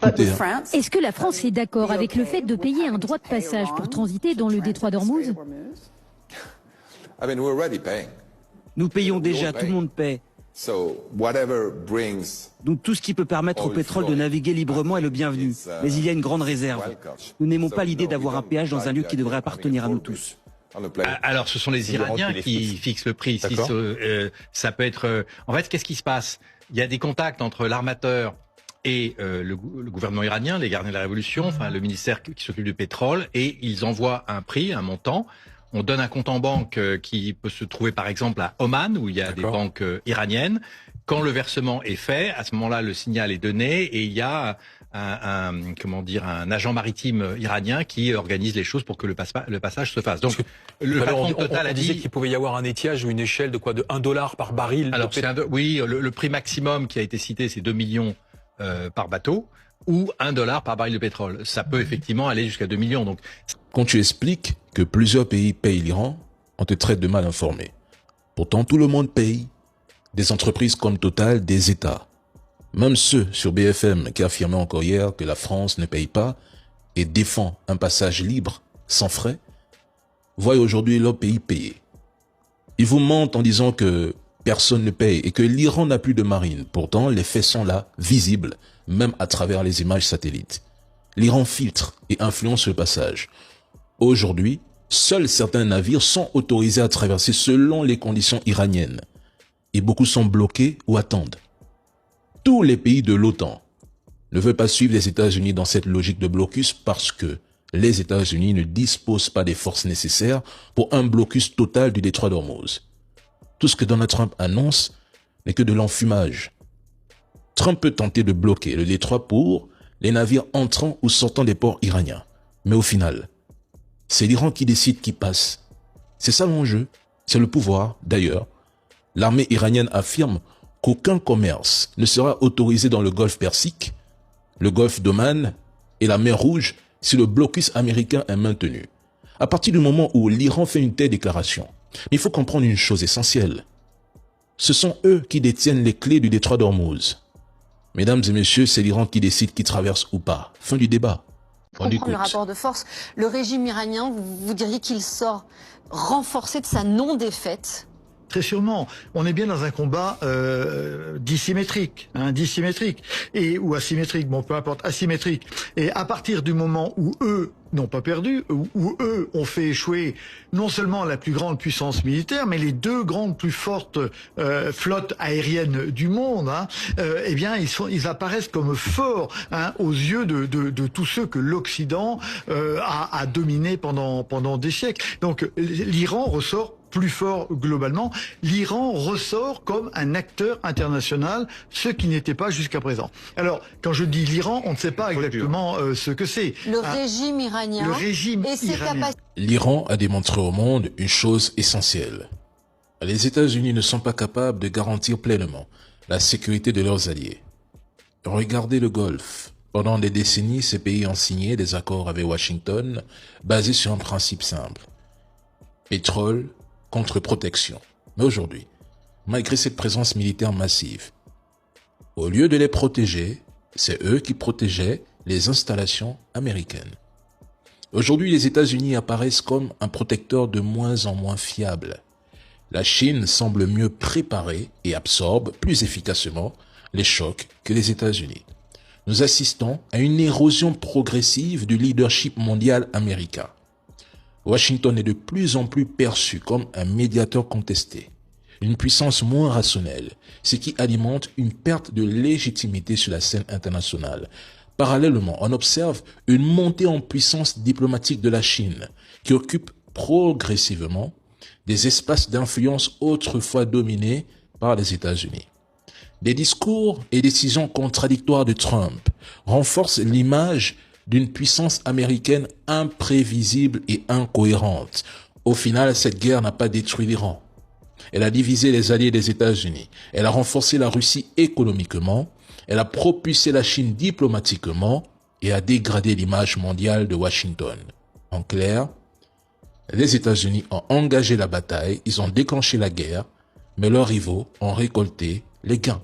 Écoutez. Est-ce que la France est d'accord avec le fait de payer un droit de passage pour transiter dans le détroit d'Ormuz? Nous payons déjà, tout le monde paie. Donc tout ce qui peut permettre au pétrole de naviguer librement est le bienvenu. Mais il y a une grande réserve. Nous n'aimons pas l'idée d'avoir un péage dans un lieu qui devrait appartenir à nous tous. Alors, ce sont les Iraniens qui fixent le prix. Si ça peut être. En fait, qu'est-ce qui se passe? Il y a des contacts entre l'armateur et le gouvernement iranien, les gardiens de la révolution, enfin le ministère qui s'occupe du pétrole, et ils envoient un prix, un montant. On donne un compte en banque qui peut se trouver par exemple à Oman, où il y a des banques iraniennes. Quand le versement est fait, à ce moment-là, le signal est donné et il y a un agent maritime iranien qui organise les choses pour que le passage se fasse. Donc, le patron de Total a dit qu'il pouvait y avoir un étiage ou une échelle de quoi, de 1 dollar par baril. Alors, oui, le prix maximum qui a été cité, c'est 2 millions par bateau ou 1 dollar par baril de pétrole. Ça peut effectivement aller jusqu'à 2 millions. Donc, quand tu expliques que plusieurs pays payent l'Iran, on te traite de mal informé. Pourtant, tout le monde paye. Des entreprises comme Total, des États. Même ceux sur BFM qui affirmaient encore hier que la France ne paye pas et défend un passage libre, sans frais, voient aujourd'hui leur pays payer. Ils vous mentent en disant que personne ne paye et que l'Iran n'a plus de marine. Pourtant, les faits sont là, visibles, même à travers les images satellites. L'Iran filtre et influence le passage. Aujourd'hui, seuls certains navires sont autorisés à traverser selon les conditions iraniennes. Et beaucoup sont bloqués ou attendent. Tous les pays de l'OTAN ne veulent pas suivre les États-Unis dans cette logique de blocus parce que les États-Unis ne disposent pas des forces nécessaires pour un blocus total du détroit d'Ormuz. Tout ce que Donald Trump annonce n'est que de l'enfumage. Trump peut tenter de bloquer le détroit pour les navires entrant ou sortant des ports iraniens. Mais au final, c'est l'Iran qui décide qui passe. C'est ça l'enjeu, c'est le pouvoir. D'ailleurs, l'armée iranienne affirme qu'aucun commerce ne sera autorisé dans le golfe Persique, le golfe d'Oman et la mer Rouge si le blocus américain est maintenu. À partir du moment où l'Iran fait une telle déclaration, il faut comprendre une chose essentielle. Ce sont eux qui détiennent les clés du détroit d'Ormuz. Mesdames et messieurs, c'est l'Iran qui décide qui traverse ou pas. Fin du débat. On comprend le rapport de force. Le régime iranien, vous diriez qu'il sort renforcé de sa non-défaite? Très sûrement. On est bien dans un combat dissymétrique, ou asymétrique, bon peu importe, asymétrique. Et à partir du moment où eux n'ont pas perdu, où eux ont fait échouer non seulement la plus grande puissance militaire, mais les deux grandes plus fortes flottes aériennes du monde, eh bien ils apparaissent comme forts aux yeux de tous ceux que l'Occident a dominé pendant des siècles. Donc l'Iran ressort plus fort globalement. L'Iran ressort comme un acteur international, ce qui n'était pas jusqu'à présent. Alors, quand je dis l'Iran, on ne sait pas exactement ce que c'est. Le régime iranien. Le régime iranien. L'Iran a démontré au monde une chose essentielle. Les États-Unis ne sont pas capables de garantir pleinement la sécurité de leurs alliés. Regardez le Golfe. Pendant des décennies, ces pays ont signé des accords avec Washington basés sur un principe simple. Pétrole contre protection. Mais aujourd'hui, malgré cette présence militaire massive, au lieu de les protéger, c'est eux qui protégeaient les installations américaines. Aujourd'hui, les États-Unis apparaissent comme un protecteur de moins en moins fiable. La Chine semble mieux préparée et absorbe plus efficacement les chocs que les États-Unis. Nous assistons à une érosion progressive du leadership mondial américain. Washington est de plus en plus perçu comme un médiateur contesté, une puissance moins rationnelle, ce qui alimente une perte de légitimité sur la scène internationale. Parallèlement, on observe une montée en puissance diplomatique de la Chine, qui occupe progressivement des espaces d'influence autrefois dominés par les États-Unis. Des discours et décisions contradictoires de Trump renforcent l'image d'une puissance américaine imprévisible et incohérente. Au final, cette guerre n'a pas détruit l'Iran. Elle a divisé les alliés des États-Unis. Elle a renforcé la Russie économiquement. Elle a propulsé la Chine diplomatiquement et a dégradé l'image mondiale de Washington. En clair, les États-Unis ont engagé la bataille, ils ont déclenché la guerre, mais leurs rivaux ont récolté les gains.